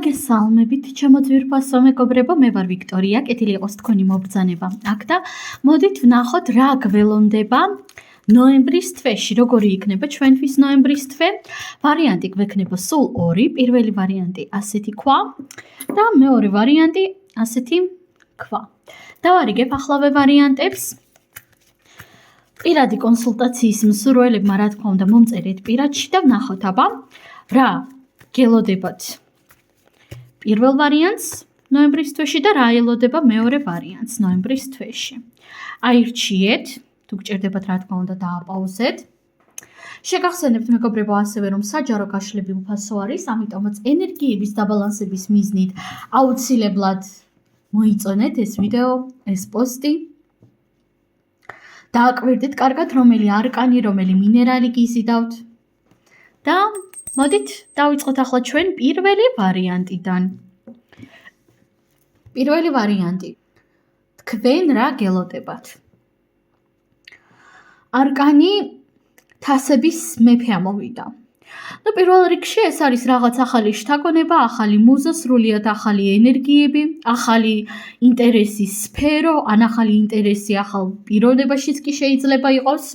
მოგესალმებით, ჩემო ძვირფასო მეგობრებო, მე ვარ ვიქტორია, კეთილი იყოს თქვენი მობრძანება აქ და მოდით ვნახოთ რა გველონდება ნოემბრის თვეში, როგორი იქნება ჩვენთვის ნოემბრის თვე. ვარიანტი გვექნება სულ ორი, პირველი ვარიანტი ასეთი ქვა და მეორე ვარიანტი ასეთი ქვა. დავარიგებახლავე ვარიანტებს. პირადი კონსულტაციის მსურველებმა რა თქმა უნდა მომწერეთ პირადში და ვნახოთ აბა რა გელოდებათ პირველ ვარიანტს ნოემბრის თვეში და რა ელოდება მეორე ვარიანტს ნოემბრის თვეში. აირჩიეთ, თუ გჭირდებათ რა თქმა უნდა დააპაუზეთ. შეგახსენებთ მეგობრებო ასევე რომ საჯარო გაშლები უფასო არის, ამიტომაც ენერგიების დაბალანსების მიზნით აუცილებლად მოიწონეთ ეს ვიდეო, ეს პოსტი. დააკვირდით კარგად რომელი არკანი, რომელი მინერალი გიზიდავთ და მოდით დავიწყოთ ახლა ჩვენ პირველი ვარიანტიდან. პირველი ვარიანტი. თქვენ რა გელოდებათ? არკანი თასების მეფე ამოვიდა. პირველ რიგში ეს არის რაღაც ახალი შთაგონება, ახალი მუზა, სრულიად ახალი ენერგიები, ახალი ინტერესის სფერო, ან ახალი ინტერესი ახალ პიროვნებაშიც კი შეიძლება იყოს.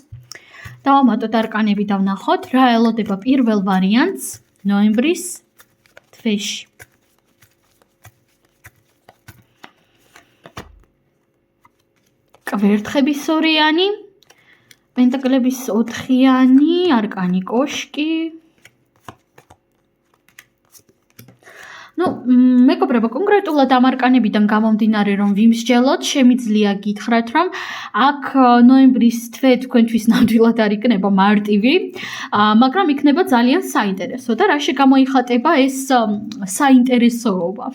დავამატოთ არკანები და ვნახოთ რა ელოდება პირველ ვარიანტს ნოემბრის თვეში. კვერთხების ორიანი, პენტაკლების ოთხიანი, არკანი კოშკი. მეგობრებო, კონკრეტულად ამ არკანებიდან გამომდინარე რომ ვიმსჯელოთ, შემიძლია გითხრათ რომ აქ ნოემბრის თვე თქვენთვის ნამდვილად არ იქნება მარტივი, მაგრამ იქნება ძალიან საინტერესო და რა შეგამოიხატება ეს საინტერესოობა.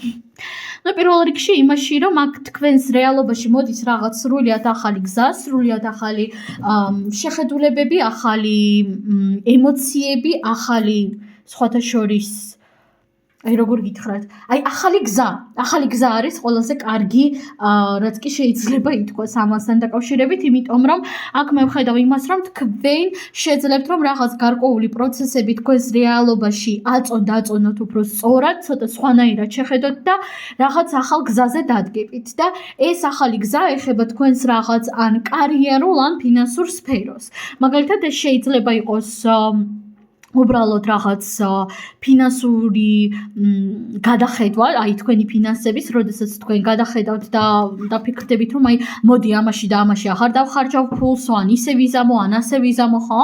პირველ რიგში იმაში რომ აქ თქვენს რეალობაში მოდის რაღაც სრულიად ახალი გზა, სრულიად ახალი შეხედულებები, ახალი ემოციები, ახალი სხვათა შორის როგორ გითხრათ, ახალი გზა არის ყველაზე კარგი, რაც კი შეიძლება ითქვას ამასთან დაკავშირებით, იმიტომ რომ აქ მე ვხედავ იმას, რომ თქვენ შეძლებთ რომ რაღაც გარკვეული პროცესები თქვენს რეალობაში აწონოთ უფრო სწორად, ცოტა სხვანაირად შეხედოთ და რაღაც ახალ გზაზე დადგებით და ეს ახალი გზა ეხება თქვენს რაღაც ან კარიერულ, ან ფინანსურ სფეროს. მაგალითად ეს შეიძლება იყოს უბრალოდ რაღაც ფინანსური გადახედვა, თქვენი ფინანსების, როდესაც თქვენ გადახედავთ და დაფიქრდებით რომ მოდი ამაში და ამაში აღარ დავხარჯავ ფულს, ან ისე ვიზამო, ან ასე ვიზამო, ხო?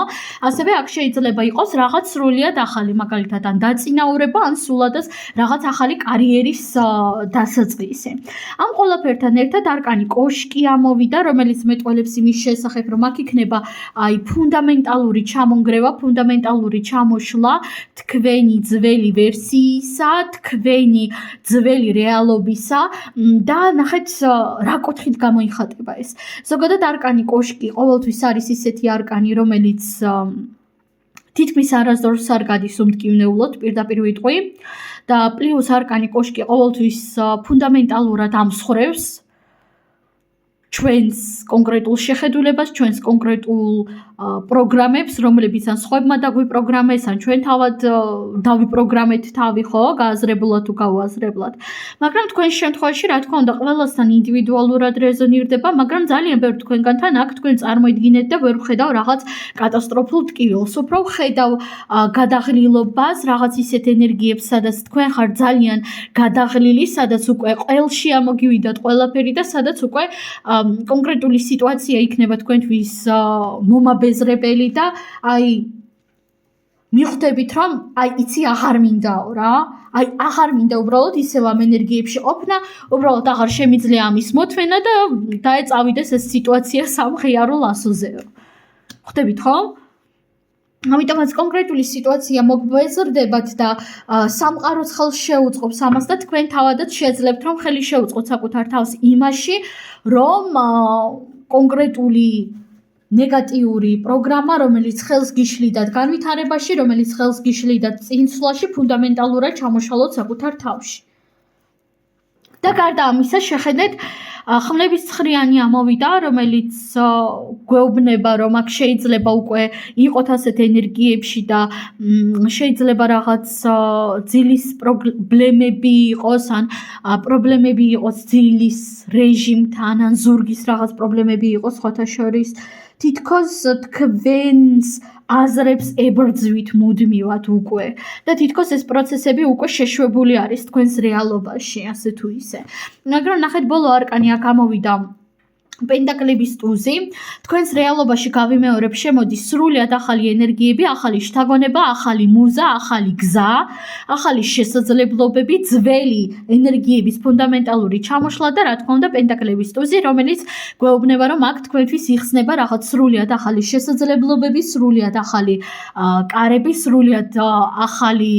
ასევე აქ შეიძლება იყოს რაღაც სრულიად ახალი, მაგალითად ან დაწინაურება, ან სულადას რაღაც ახალი კარიერის დასაწყისი. ამ ყველაფერთან ერთად არკანი კოშკი ამოვიდა, რომელიც მეტყველებს იმის შესახებ, რომ აქ იქნება ფუნდამენტალური ჩამონგრევა, ფუნდამენტალური ჩამოშლა თქვენი ძველი ვერსიისა, თქვენი ძველი რეალობისა და ნახეთ რა კუთხით გამოიხატება ეს. ზოგადად არკანი კოშკი ყოველთვის არის ისეთი არკანი, რომელიც თითქმის არასდროს არ გადის უმტკივნეულოდ, პირდაპირ ვიტყვი და პლუს არკანი კოშკი ყოველთვის ფუნდამენტალურად ამსხრევს ჩვენს კონკრეტულ შეხედულებას, ჩვენს კონკრეტულ პროგრამებს, რომლებიც ან სხვებმა დაგვიპროგრამეს, ან ჩვენ თავად დავიპროგრამეთ თავი, ხო, გააზრებულად თუ გაუაზრებლად. მაგრამ თქვენს შემთხვევაში, რა თქმა უნდა, ყველასთან ინდივიდუალურად რეზონირდება, მაგრამ ძალიან ბევრ თქვენგანთან აქ თქვენ წარმოიდგინეთ და ვერ ვხედავ რაღაც კატასტროფულ ტკივილს, უფრო ვხედავ გადაღლილობას, რაღაც ისეთ ენერგიებს, სადაც თქვენ ხართ ძალიან გადაღლილი, სადაც უკვე ყველში ამოგივიდათ ყველაფერი და სადაც უკვე კონკრეტული სიტუაცია იქნება თქვენთვის მომაბეზრებელი და მიხვდებით რომ იცი აღარ მინდაო რა, აღარ მინდა უბრალოდ ისევ ამ ენერგიებში ყოფნა, უბრალოდ აღარ შემიძლია ამის მოთმენა და დაეწავიდეს ეს სიტუაცია სამღიარო ასოზეო. ხვდებით ხო? ამიტომაც კონკრეტული სიტუაცია მოგბეზრდებათ და სამყაროც ხელს შეუწყობს ამას და თქვენ თავადაც შეძლებთ რომ ხელი შეუწყოთ საკუთარ თავს იმაში, რომ კონკრეტული ნეგატიური პროგრამა, რომელიც ხელს გიშლიდათ განვითარებაში, რომელიც ხელს გიშლიდათ წინსვლაში, ფუნდამენტალურად ჩამოშალოთ საკუთარ თავში. და გარდა ამისა შეხედეთ ხმლების ცხრიანი ამოვიდა, რომელიც გვეუბნება, რომ აქ შეიძლება უკვე იყოთ ასეთ ენერგიებში და შეიძლება რაღაც ძილის პრობლემები იყოს, ან პრობლემები იყოს ძილის რეჟიმთან, ან ზურგის რაღაც პრობლემები იყოს სხვათა შორის. თითქოს თქვენს აზრებს ებრძვით მუდმივად უკვე და თითქოს ეს პროცესები უკვე შეშვებული არის თქვენს რეალობაში, ასე თუ ისე. მაგრამ ნახეთ, ბოლო არკანი აქ ამოვიდა პენტაკლების ტუზი. თქვენს რეალობაში გავიმეორებ, შემოდის სრულიად ახალი ენერგიები, ახალი შთაგონება, ახალი მუზა, ახალი გზა, ახალი შესაძლებლობები, ძველი ენერგიების ფუნდამენტალური ჩამოშლა და რა თქმა უნდა პენტაკლების ტუზი, რომელიც გვეუბნება, რომ აქ თქვენთვის იხსნება რაღაც სრულიად ახალი შესაძლებლობები, სრულიად ახალი კარები, სრულიად ახალი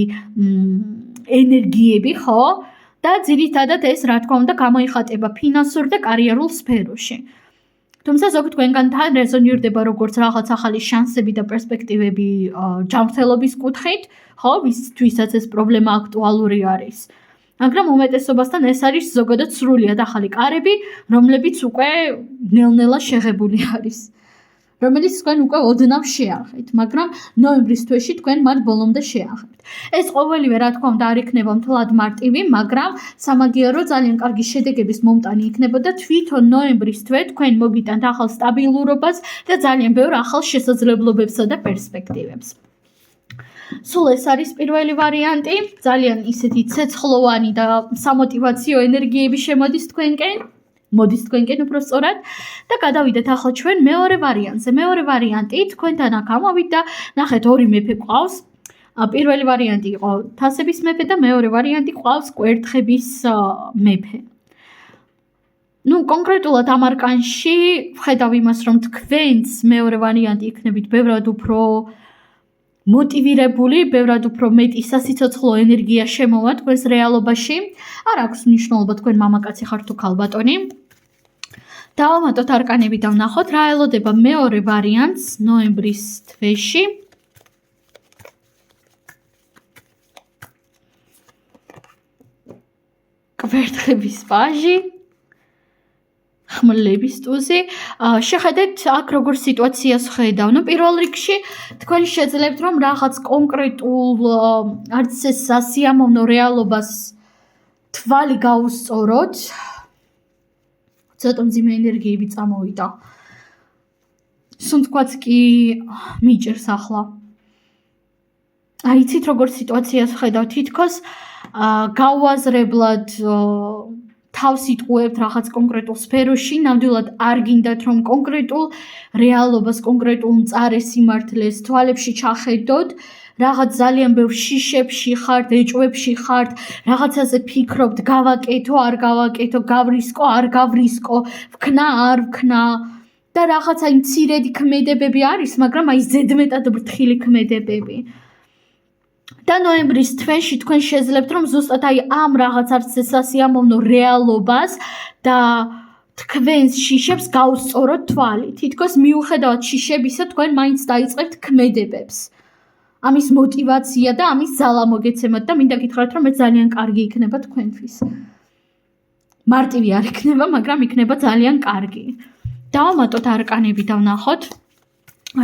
ენერგიები, ხო? და ძირითადად ეს რა თქმა უნდა გამოიხატება ფინანსურ და კარიერულ სფეროში. თუმცა ზოგი თქვენგან თან რეზონირდება როგორც რაღაც ახალი შანსები და პერსპექტივები ჯანმრთელობის კუთხით, ხო, ვისთვისაც ეს პრობლემა აქტუალური არის. მაგრამ უმეტესობასთან ეს არის ზოგადად სრულიად ახალი კარები, რომლებიც უკვე ნელ-ნელა შეღებული არის. რომელიც თქვენ უკვე ოდნავ შეახეთ, მაგრამ ნოემბრის თვეში თქვენ მათ ბოლომდე შეახებთ. ეს ყოველივე რა თქმა უნდა არ იქნება მთლად მარტივი, მაგრამ სამაგიერო ძალიან კარგი შედეგების მომტანი იქნებოდა თვითონ ნოემბრის თვე თქვენ მოგიტანთ ახალ სტაბილურობას და ძალიან ბევრ ახალ შესაძლებლობებსა და პერსპექტივებს. სულ ეს არის პირველი ვარიანტი, ძალიან ისეთი ცეცხლოვანი და სამოტივაციო ენერგიები შემოდის თქვენკენ. მოდის თქვენკენ უფრო სწორად და გადავიდეთ ახლა ჩვენ მეორე ვარიანტზე. მეორე ვარიანტი თქვენთან აქ ამოვიდა, ნახეთ ორი მეფე ყავს. პირველი ვარიანტი იყო თასების მეფე და მეორე ვარიანტი ყავს კვერთხების მეფე. კონკრეტულად ამ არკანში ვხედავ იმას, რომ თქვენს მეორე ვარიანტი იქნებით ბევრად უფრო მოტივირებული, ბევრად უფრო მეტი სასიცოცხლო ენერგია შემოვა თქვენს რეალობაში. არ აქვს მნიშვნელობა თქვენ მამაკაცი ხართ თუ ქალბატონი. დავამატოთ არკანები და ვნახოთ რა ელოდება მეორე ვარიანტს ნოემბრის თვეში. კვერთხების ვაჟი, ხმლების ტუზი. შეხედეთ აქ როგორ სიტუაციას ხედავ. პირველ რიგში თქვენ შეძლებთ რომ რაღაც კონკრეტულ არც ეს სასიამოვნო რეალობას თვალი გაუსწოროთ. ცოტა მძიმე ენერგიები წამოვიდა. სუნთქვაც კი მიჭერს ახლა. იცით როგორ სიტუაციას ხედავ, თითქოს გაუაზრებლად თავს იტყუებთ რაღაც კონკრეტულ სფეროში, ნამდვილად არ გინდათ რომ კონკრეტულ რეალობას, კონკრეტულ მწარე სიმართლეს თვალებში ჩახედოთ, რაღაც ძალიან ბევრ შიშებში ხართ, ეჭვებში ხართ, რაღაცაზე ფიქრობთ, გავაკეთო, არ გავაკეთო, გავრისკო, არ გავრისკო, ვქნა, არ ვქნა და რაღაცა მცირედი ქმედებები არის, მაგრამ აი ზედმეტად ბრთხილი ქმედებები. და ნოემბრის თვეში თქვენ შეძლებთ რომ ზუსტად აი ამ რაღაც არც სასიამოვნო რეალობას და თქვენს შიშებს გაუსწოროთ თვალი. თითქოს მიუხედავად შიშებისა თქვენ მაინც დაიწყებთ ქმედებებს. ამის мотивация და ამის ძალა მოგეცემათ და მინდა გითხრათ რომ ეს ძალიან კარგი იქნება თქვენთვის. მარტივი არ იქნება, მაგრამ იქნება ძალიან კარგი. დავამატოთ არკანები და ვნახოთ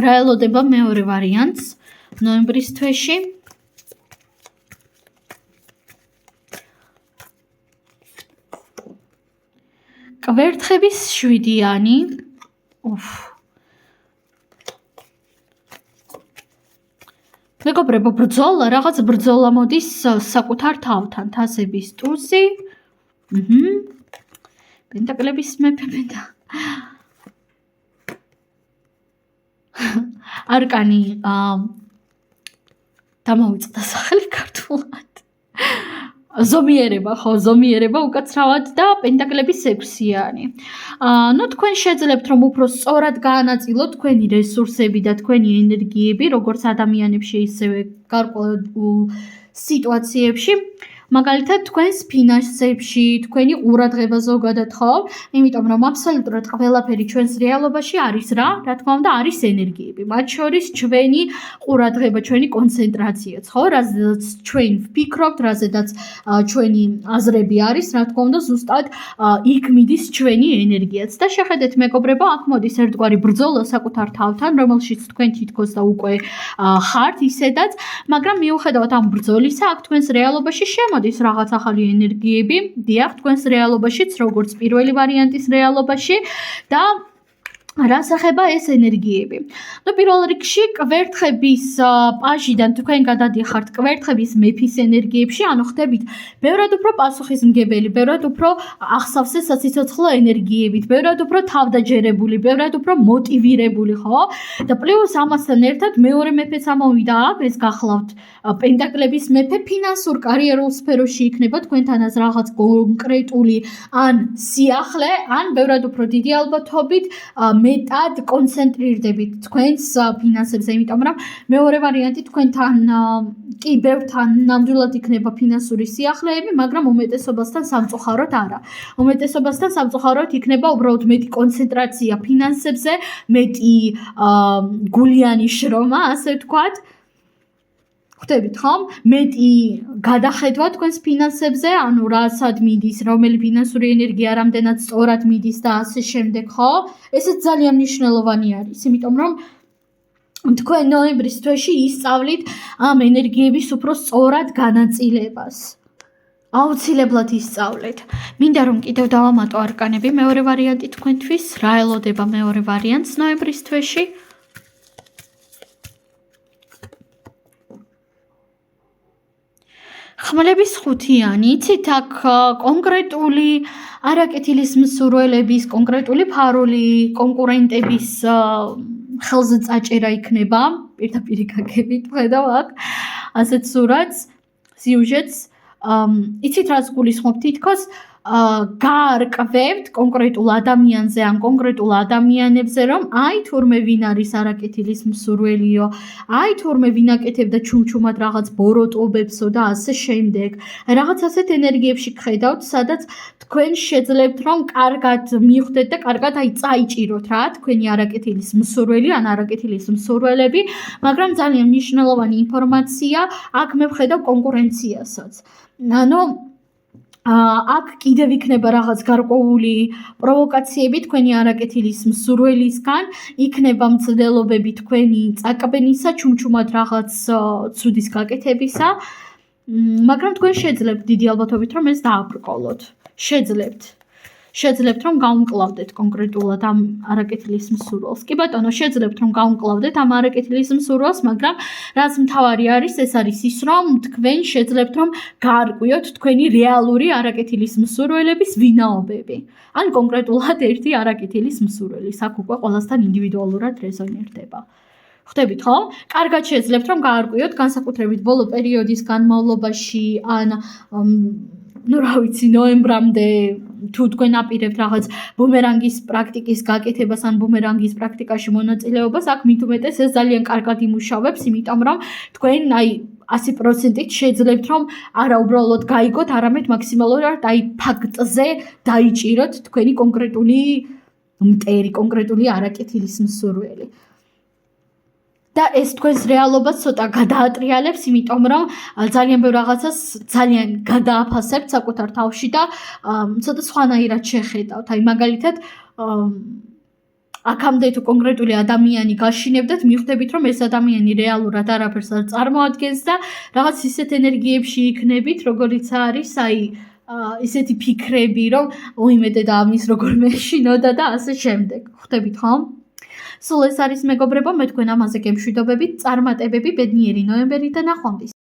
რა ელოდება მეორე ვარიანტს ნოემბრის თვეში. კვერთხების შვიდიანი. მეგობრებო, ბრძოლა, რაღაც ბრძოლა მოდის საკუთარ თავთან, თასების ტუზი. პენტაკლების მეფე და არკანი დამოუწყდა სახელი ქართულად. ზომიერება, ხო, ზომიერება უკაცრავად და პენტაკლების 6-იანი. თქვენ შეძლებთ რომ უფრო სწორად გაანაწილოთ თქვენი რესურსები და თქვენი ენერგიები, როგორც ადამიანებში, ისევე გარკვეულ სიტუაციებში. მაგალითად თქვენს ფინანსებში, თქვენი ყურადღება ზოგადად ხო? იმიტომ რომ აბსოლუტურად ყველაფერი ჩვენს რეალობაში არის რა? რა თქმა უნდა, არის ენერგიები. მათ შორის ჩვენი ყურადღება, ჩვენი კონცენტრაციაც, ხო? რაზედაც ჩვენ ვფიქრობთ, რაზედაც ჩვენი აზრები არის, რა თქმა უნდა, ზუსტად იქ მიდის ჩვენი ენერგიაც. და შეხედეთ მეგობრებო, აქ მოდის ერთგვარი ბრძოლა საკუთარ თავთან, რომელშიც თქვენ თითქოს და უკვე ხართ ისედაც, მაგრამ მიუხედავად ამ ბრძოლისა, აქ თქვენს რეალობაში შემოდის რაღაც ახალი ენერგიები, დიახ, თქვენს რეალობაშიც, როგორც პირველი ვარიანტის რეალობაში და რას ეხება ეს ენერგიები? პირველ რიგში კვერთხების პაჟიდან თქვენ გადადიხართ კვერთხების მეფის ენერგიებში, ანუ ხდებით ბევრად უფრო პასუხისმგებელი, ბევრად უფრო ახსავსე სასიცოცხლო ენერგიებით, ბევრად უფრო თავდაჯერებული, ბევრად უფრო მოტივირებული, ხო? და პლუს ამასთან ერთად მეორე მეფეც ამოვიდა აქ, ეს გახლავთ პენტაკლების მეფე, ფინანსურ კარიერულ სფეროში იქნება თქვენთანაც რაღაც კონკრეტული ან სიახლე, ან ბევრად უფრო დიდი ალბათობით მეტად კონცენტრირდებით თქვენს ფინანსებზე, იმიტომ რომ მეორე ვარიანტი თქვენთან კი ბევრთან ნამდვილად იქნება ფინანსური სიახლეები, მაგრამ უმეტესობასთან სამწუხაროდ არა. უმეტესობასთან სამწუხაროდ იქნება უბრალოდ მეტი კონცენტრაცია ფინანსებზე, მეტი გულიანი შრომა, ასე ვთქვათ. ხვდებით ხომ? მეტი გადახედვა თქვენს ფინანსებზე, ანუ რა სად მიდის, რომელი ფინანსური ენერგია რამდენად სწორად მიდის და ასე შემდეგ, ხო? ესეც ძალიან მნიშვნელოვანი არის, იმიტომ რომ თქვენ ნოემბრის თვეში ისწავლით ამ ენერგიების უფრო სწორად განაწილებას. აუცილებლად ისწავლეთ. მინდა რომ კიდევ დავამატო არკანები, მეორე ვარიანტი თქვენთვის, რა ელოდება მეორე ვარიანტს ნოემბრის თვეში? ხმლების ხუთიანი, იცით აქ კონკრეტული არაკეთილის მსურველების, კონკრეტული ფარული კონკურენტების ხელზე წაჭერა იქნება, პირდაპირ გაგებით ხედავ აქ ასეთ სურათს, სიუჟეტს, იცით რაც გულისხმობ თითქოს გაარკვევთ კონკრეტულ ადამიანზე ან კონკრეტულ ადამიანებზე, რომ აი თურმე ვინ არის არაკეთილის მსურველიო, აი თურმე ვინ აკეთებდა ჩუმჩუმად რაღაც ბოროტობებსო და ასე შემდეგ. რაღაც ასეთ ენერგიებში გხედავთ, სადაც თქვენ შეძლებთ რომ კარგად მიხვდეთ და კარგად აი წაიჭიროთ რა, თქვენი არაკეთილის მსურველი ან არაკეთილის მსურველები, მაგრამ ძალიან მნიშვნელოვანი ინფორმაცია, აქ მე ვხედავ კონკურენციასაც. ანუ აქ კიდევ იქნება რაღაც გარკვეული პროვოკაციები თქვენი არაკეთილის მსურველისგან, იქნება მცდელობები თქვენი წაკბენისა, ჩუმჩუმად რაღაც ცუდის გაკეთებისა, მაგრამ თქვენ შეძლებთ დიდი ალბათობით რომ ეს დააბრკოლოთ. შეძლებთ რომ გაუმკლავდეთ კონკრეტულად ამ არაკეთილის მსურველს. კი ბატონო, შეძლებთ რომ გაუმკლავდეთ ამ არაკეთილის მსურველს, მაგრამ რაც მთავარი არის, ეს არის ის, რომ თქვენ შეძლებთ რომ გაარკვიოთ თქვენი რეალური არაკეთილის მსურველების ვინაობები. ან კონკრეტულად ერთი არაკეთილის მსურველი, აქ უკვე ყველასთან ინდივიდუალურად რეზონირდება. ხვდებით ხო? კარგად შეძლებთ რომ გაარკვიოთ განსაკუთრებით ბოლო პერიოდის განმავლობაში ან რა ვიცი, ნოემბრამდე თუ თქვენ აპირებთ რაღაც ბუმერანგის პრაქტიკის გაკეთებას ან ბუმერანგის პრაქტიკაში მონაწილეობას, აქ მით უმეტეს ეს ძალიან კარგად იმუშავებს, იმიტომ რომ თქვენ აი 100%-ით შეძლებთ რომ არა უბრალოდ გაიგოთ, არამედ მაქსიმალურად აი ფაქტზე დაიჭიროთ თქვენი კონკრეტული მტერი, კონკრეტული არაკეთილის მსურველი. და ეს თქვენს რეალობას ცოტა გადაატრიალებს, იმიტომ რომ ძალიან ბევრ რაღაცას ძალიან გადააფასებთ საკუთარ თავში და ცოტა სხვანაირად შეხედავთ. აი მაგალითად აქამდე თუ კონკრეტული ადამიანი გაშინებდეთ, მიხვდებით რომ ეს ადამიანი რეალურად არაფერს არ წარმოადგენს და რაღაც ისეთ ენერგიებში იქნებით, როგორიც არის აი ისეთი ფიქრები, რომ უიმედე და ამის როგორ მეშინოდა და ასე შემდეგ. ხვდებით ხო? სულ ეს არის მეგობრებო, მე თქვენ ამაზე გემშვიდობებით, წარმატებები, ბედნიერი ნოემბერი და ნახვამდის.